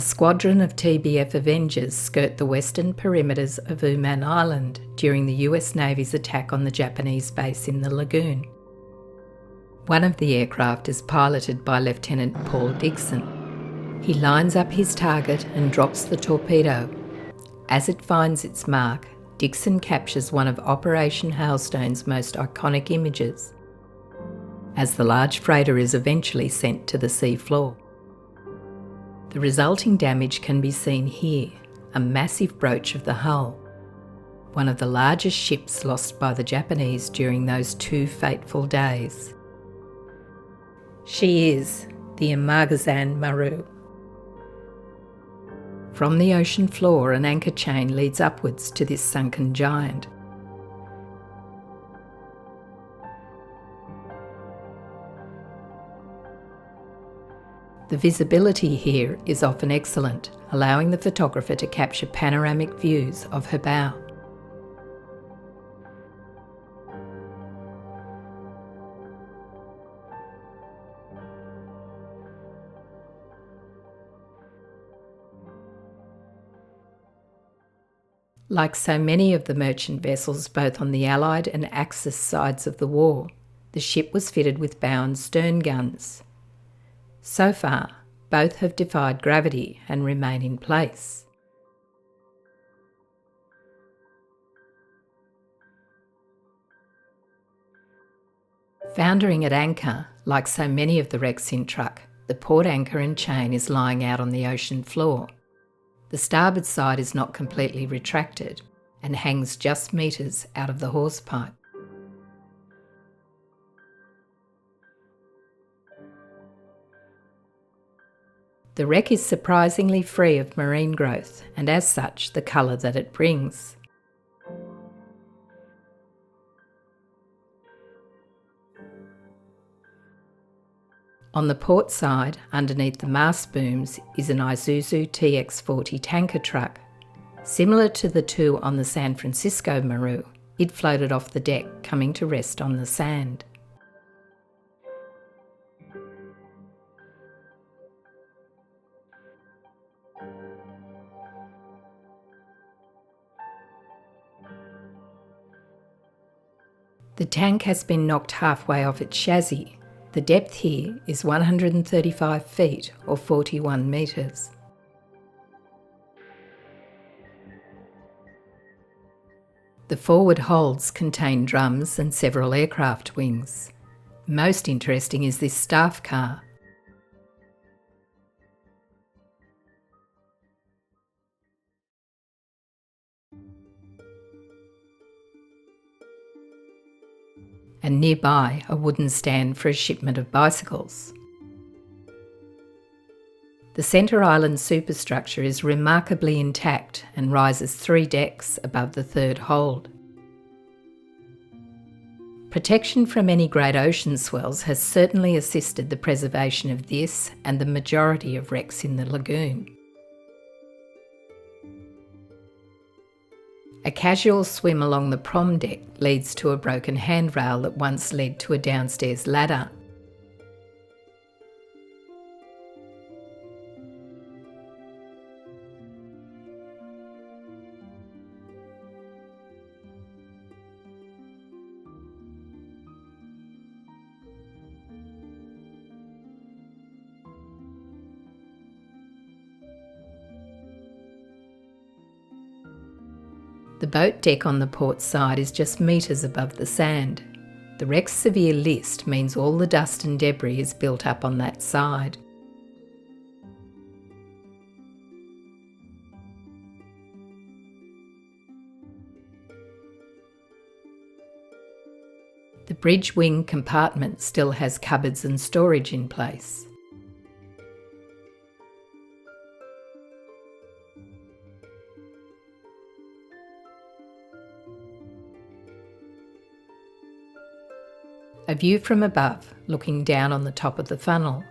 A squadron of TBF Avengers skirt the western perimeters of Uman Island during the US Navy's attack on the Japanese base in the lagoon. One of the aircraft is piloted by Lieutenant Paul Dixon. He lines up his target and drops the torpedo. As it finds its mark, Dixon captures one of Operation Hailstone's most iconic images, as the large freighter is eventually sent to the sea floor. The resulting damage can be seen here, a massive broach of the hull, one of the largest ships lost by the Japanese during those 2 fateful days. She is the Amagison Maru. From the ocean floor, an anchor chain leads upwards to this sunken giant. The visibility here is often excellent, allowing the photographer to capture panoramic views of her bow. Like so many of the merchant vessels both on the Allied and Axis sides of the war, the ship was fitted with bow and stern guns. So far, both have defied gravity and remain in place. Foundering at anchor, like so many of the wrecks in Truk, the port anchor and chain is lying out on the ocean floor. The starboard side is not completely retracted and hangs just metres out of the hawsepipe. The wreck is surprisingly free of marine growth and as such the colour that it brings. On the port side, underneath the mast booms, is an Isuzu TX40 tanker truck. Similar to the 2 on the San Francisco Maru, it floated off the deck, coming to rest on the sand. The tank has been knocked halfway off its chassis. The depth here is 135 feet or 41 metres. The forward holds contain drums and several aircraft wings. Most interesting is this staff car. And nearby a wooden stand for a shipment of bicycles. The centre island superstructure is remarkably intact and rises 3 decks above the 3rd hold. Protection from any great ocean swells has certainly assisted the preservation of this and the majority of wrecks in the lagoon. A casual swim along the prom deck leads to a broken handrail that once led to a downstairs ladder. The boat deck on the port side is just metres above the sand. The wreck's severe list means all the dust and debris is built up on that side. The bridge wing compartment still has cupboards and storage in place. A view from above, looking down on the top of the funnel.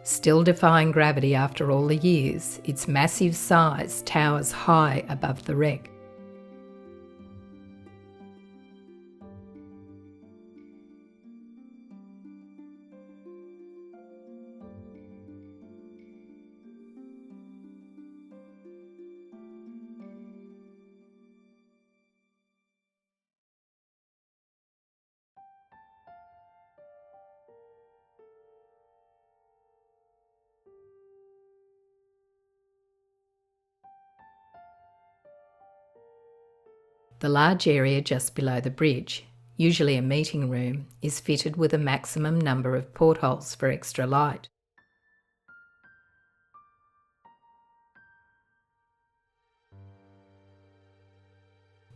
Still defying gravity after all the years, its massive size towers high above the wreck. The large area just below the bridge, usually a meeting room, is fitted with a maximum number of portholes for extra light.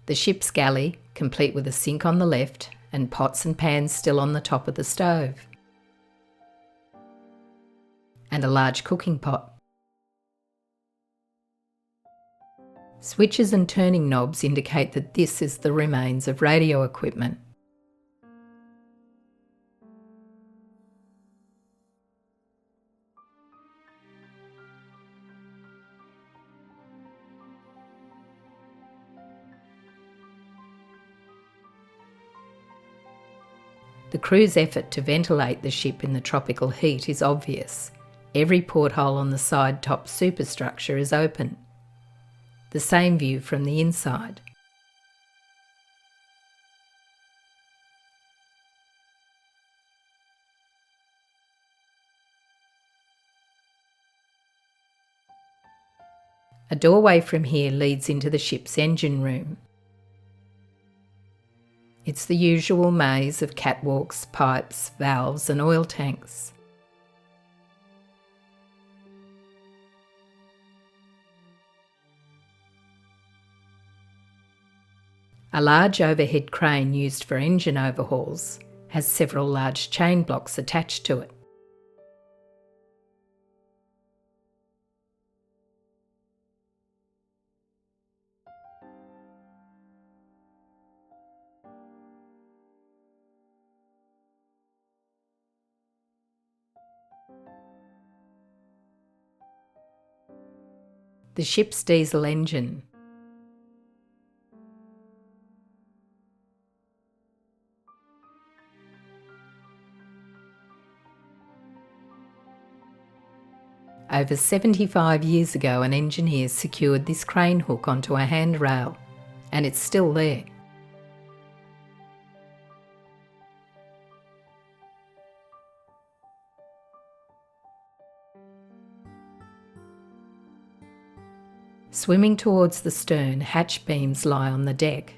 The ship's galley, complete with a sink on the left and pots and pans still on the top of the stove, and a large cooking pot. Switches and turning knobs indicate that this is the remains of radio equipment. The crew's effort to ventilate the ship in the tropical heat is obvious. Every porthole on the side top superstructure is open. The same view from the inside. A doorway from here leads into the ship's engine room. It's the usual maze of catwalks, pipes, valves and oil tanks. A large overhead crane used for engine overhauls has several large chain blocks attached to it. The ship's diesel engine. Over 75 years ago, an engineer secured this crane hook onto a handrail, and it's still there. Swimming towards the stern, hatch beams lie on the deck.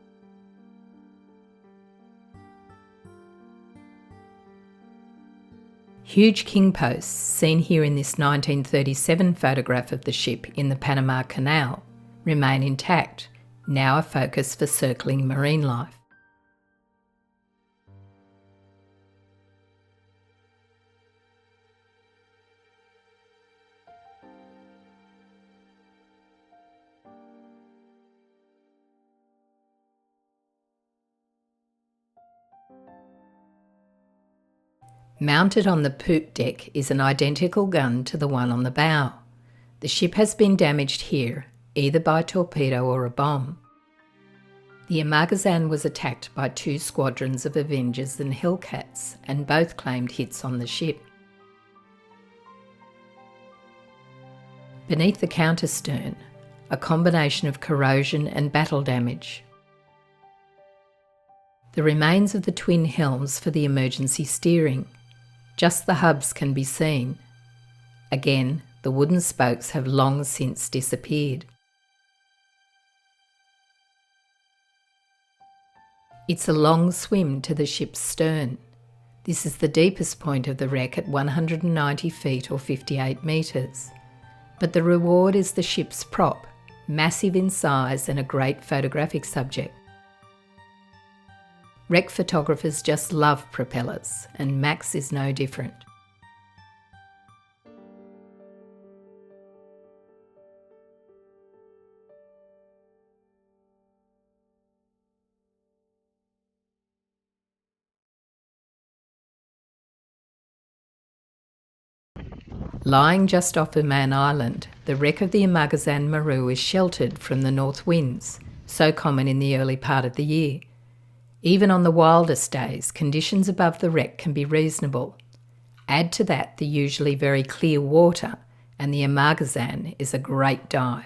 Huge king posts, seen here in this 1937 photograph of the ship in the Panama Canal, remain intact, now a focus for circling marine life. Mounted on the poop deck is an identical gun to the one on the bow. The ship has been damaged here, either by torpedo or a bomb. The Amagisan was attacked by 2 squadrons of Avengers and Hellcats, and both claimed hits on the ship. Beneath the counterstern, a combination of corrosion and battle damage. The remains of the twin helms for the emergency steering. Just the hubs can be seen. Again, the wooden spokes have long since disappeared. It's a long swim to the ship's stern. This is the deepest point of the wreck at 190 feet or 58 metres. But the reward is the ship's prop, massive in size and a great photographic subject. Wreck photographers just love propellers, and Max is no different. Lying just off Man Island, the wreck of the Amagison Maru is sheltered from the north winds, so common in the early part of the year. Even on the wildest days, conditions above the wreck can be reasonable. Add to that the usually very clear water, and the Amagisan is a great dive.